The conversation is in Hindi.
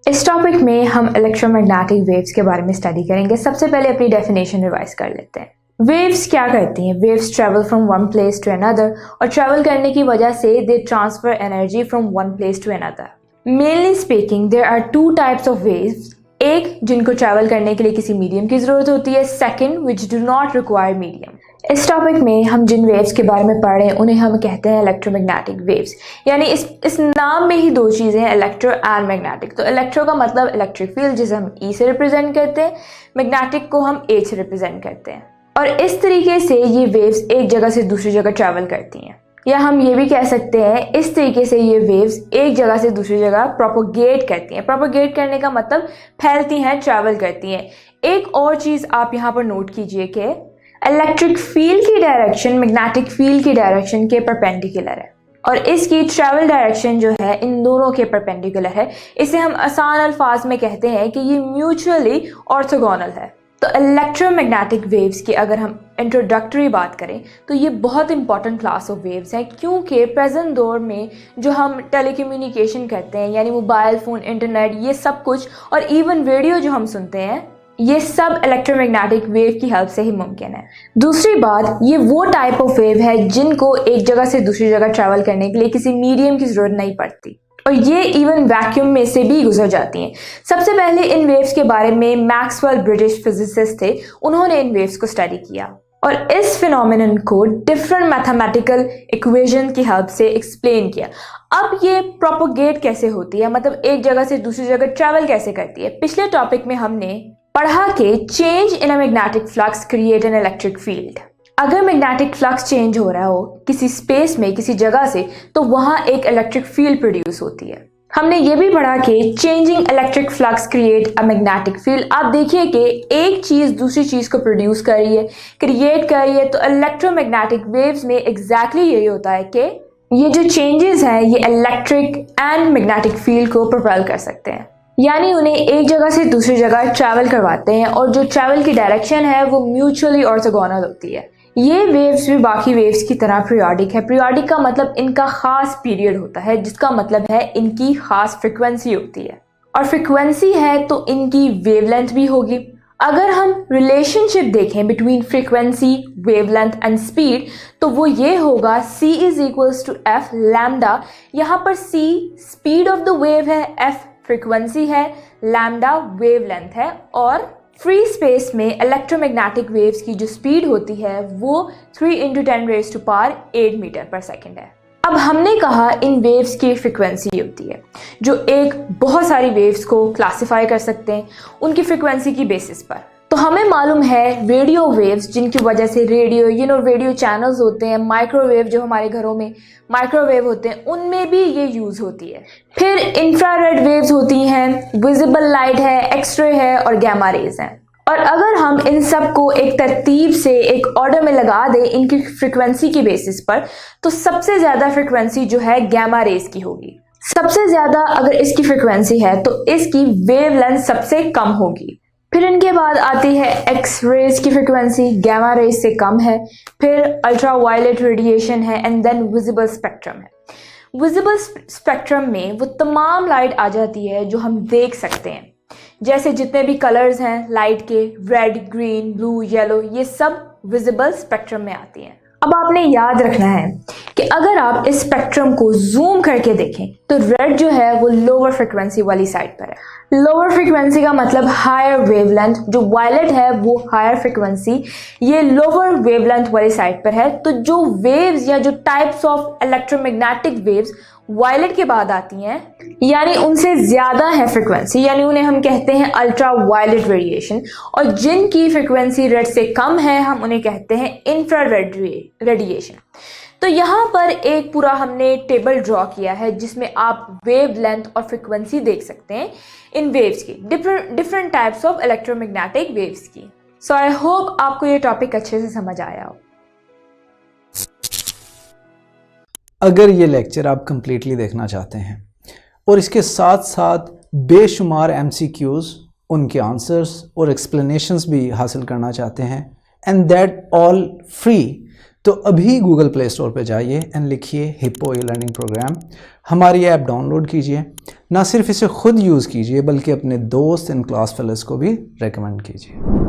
इस टॉपिक में हम इलेक्ट्रोमैग्नेटिक वेव्स के बारे में स्टडी करेंगे। सबसे पहले अपनी डेफिनेशन रिवाइज कर लेते हैं। वेव्स क्या करती हैं? Waves travel from one place to another, और ट्रेवल करने की वजह से they transfer energy from one place to another. Mainly speaking there are two types of waves, एक जिनको ट्रैवल करने के लिए किसी मीडियम की जरूरत होती है, second which do not require medium. इस टॉपिक में हम जिन वेव्स के बारे में पढ़ रहे हैं उन्हें हम कहते हैं इलेक्ट्रोमैग्नेटिक वेव्स। यानी इस नाम में ही दो चीज़ें हैं, इलेक्ट्रो एंड मैग्नेटिक। तो इलेक्ट्रो का मतलब इलेक्ट्रिक फील्ड जिसे हम ई से रिप्रेजेंट करते हैं, मैग्नेटिक को हम ए से रिप्रेजेंट करते हैं। और इस तरीके से ये वेव्स एक जगह से दूसरी जगह ट्रैवल करती हैं, या हम ये भी कह सकते हैं इस तरीके से ये वेव्स एक जगह से दूसरी जगह प्रोपोगेट करती हैं। प्रोपोगेट करने का मतलब फैलती हैं, ट्रैवल करती हैं। एक और चीज़ आप यहाँ पर नोट कीजिए कि इलेक्ट्रिक फील्ड की डायरेक्शन मैग्नेटिक फील्ड की डायरेक्शन के परपेंडिकुलर है, और इसकी ट्रैवल डायरेक्शन जो है इन दोनों के परपेंडिकुलर है। इसे हम आसान अल्फाज में कहते हैं कि ये म्यूचुअली ऑर्थोगोनल है। तो इलेक्ट्रोमैग्नेटिक वेव्स की अगर हम इंट्रोडक्टरी बात करें तो ये बहुत इंपॉर्टेंट क्लास ऑफ वेव्स हैं, क्योंकि प्रेजेंट दौर में जो हम टेलीकम्युनिकेशन करते हैं, यानी मोबाइल फ़ोन, इंटरनेट, ये सब कुछ, और इवन रेडियो जो हम सुनते हैं, ये सब इलेक्ट्रोमैग्नेटिक वेव की हेल्प से ही मुमकिन है। दूसरी बात, ये वो टाइप ऑफ वेव है जिनको एक जगह से दूसरी जगह ट्रैवल करने के लिए किसी मीडियम की ज़रूरत नहीं पड़ती, और ये इवन वैक्यूम में से भी गुजर जाती हैं। सबसे पहले इन वेव्स के बारे में मैक्सवेल ब्रिटिश फिजिसिस्ट थे, उन्होंने इन वेव्स को स्टडी किया और इस फिनोमेनन को डिफरेंट मैथमेटिकल इक्वेशन की हेल्प से एक्सप्लेन किया। अब ये प्रोपोगेट कैसे होती है, मतलब एक जगह से दूसरी जगह ट्रैवल कैसे करती है। पिछले टॉपिक में हमने पढ़ा कि change in a magnetic flux create an electric field. अगर मैग्नेटिक फ्लक्स चेंज हो रहा हो किसी स्पेस में, किसी जगह से, तो वहां एक इलेक्ट्रिक फील्ड प्रोड्यूस होती है। हमने ये भी पढ़ा कि changing electric flux create a magnetic field. आप देखिए कि एक चीज दूसरी चीज को प्रोड्यूस कर रही है, क्रिएट कर रही है। तो इलेक्ट्रोमैग्नेटिक वेव्स में एग्जैक्टली यही होता है कि ये जो चेंजेस हैं ये इलेक्ट्रिक एंड मैग्नेटिक फील्ड को प्रोपेल कर सकते हैं, यानी उन्हें एक जगह से दूसरी जगह ट्रैवल करवाते हैं, और जो ट्रैवल की डायरेक्शन है वो म्यूचुअली ऑर्थोगोनल होती है। ये वेव्स भी बाकी वेव्स की तरह पीरियोडिक है। पीरियोडिक का मतलब इनका खास पीरियड होता है, जिसका मतलब है इनकी खास फ्रिक्वेंसी होती है, और फ्रिक्वेंसी है तो इनकी वेवलेंथ भी होगी। अगर हम रिलेशनशिप देखें between frequency, wavelength and speed, तो वो ये होगा c = f लैम्डा। यहाँ पर c speed of the wave है, f फ्रिक्वेंसी है, लैम्डा वेवलेंथ है, और फ्री स्पेस में इलेक्ट्रोमैग्नेटिक वेव्स की जो स्पीड होती है वो 3 × 10⁸ मीटर पर सेकेंड है। अब हमने कहा इन वेव्स की फ्रिक्वेंसी होती है, जो एक बहुत सारी वेव्स को क्लासिफाई कर सकते हैं उनकी फ्रिक्वेंसी की बेसिस पर। तो हमें मालूम है रेडियो वेव्स, जिनकी वजह से रेडियो चैनल्स होते हैं, माइक्रोवेव जो हमारे घरों में माइक्रोवेव होते हैं उनमें भी ये यूज़ होती है। फिर इंफ्रारेड वेव्स होती हैं, विजिबल लाइट है, एक्सरे है, और गैमा रेज हैं। और अगर हम इन सब को एक तरतीब से एक ऑर्डर में लगा दें इनकी फ्रिक्वेंसी की बेसिस पर, तो सबसे ज़्यादा फ्रिक्वेंसी जो है गैमा रेज की होगी। सबसे ज़्यादा अगर इसकी फ्रिक्वेंसी है तो इसकी वेवलेंथ सबसे कम होगी। फिर इनके बाद आती है एक्स रेज की फ्रिक्वेंसी, गैमा रेज से कम है। फिर अल्ट्रा वायलेट रेडिएशन है, एंड देन विजिबल स्पेक्ट्रम है। विजिबल स्पेक्ट्रम में वो तमाम लाइट आ जाती है जो हम देख सकते हैं, जैसे जितने भी कलर्स हैं लाइट के, रेड, ग्रीन, ब्लू, येलो, ये सब विजिबल स्पेक्ट्रम में आती हैं। अब आपने याद रखना है कि अगर आप इस स्पेक्ट्रम को जूम करके देखें तो रेड जो है वो लोअर फ्रिक्वेंसी वाली साइड पर है। लोअर फ्रिक्वेंसी का मतलब हायर वेवलेंथ, जो वायलेट है वो हायर फ्रिक्वेंसी, ये लोअर वेवलेंथ वाली साइड पर है। तो जो वेव्स या जो types of electromagnetic waves violet के बाद आती हैं, यानी उनसे ज्यादा है फ्रिक्वेंसी, यानी उन्हें हम कहते हैं अल्ट्रा वायलेट रेडिएशन, और जिनकी फ्रिक्वेंसी रेड से कम है हम उन्हें कहते हैं इंफ्रारेड रेडिएशन। तो यहाँ पर एक पूरा हमने टेबल ड्रॉ किया है जिसमें आप वेवलेंथ और फ्रिक्वेंसी देख सकते हैं इन वेव्स की, different types of electromagnetic waves की। सो आई होप आपको ये टॉपिक अच्छे से समझ आया हो। अगर ये लेक्चर आप कंप्लीटली देखना चाहते हैं और इसके साथ साथ बेशुमार MCQs, उनके आंसर्स और एक्सप्लेनेशंस भी हासिल करना चाहते हैं, एंड दैट ऑल फ्री, तो अभी गूगल प्ले स्टोर पे जाइए एंड लिखिए हिप्पो ई लर्निंग प्रोग्राम। हमारी ऐप डाउनलोड कीजिए ना सिर्फ इसे खुद यूज़ कीजिए बल्कि अपने दोस्त एंड क्लास फेलोज़ को भी रेकमेंड कीजिए।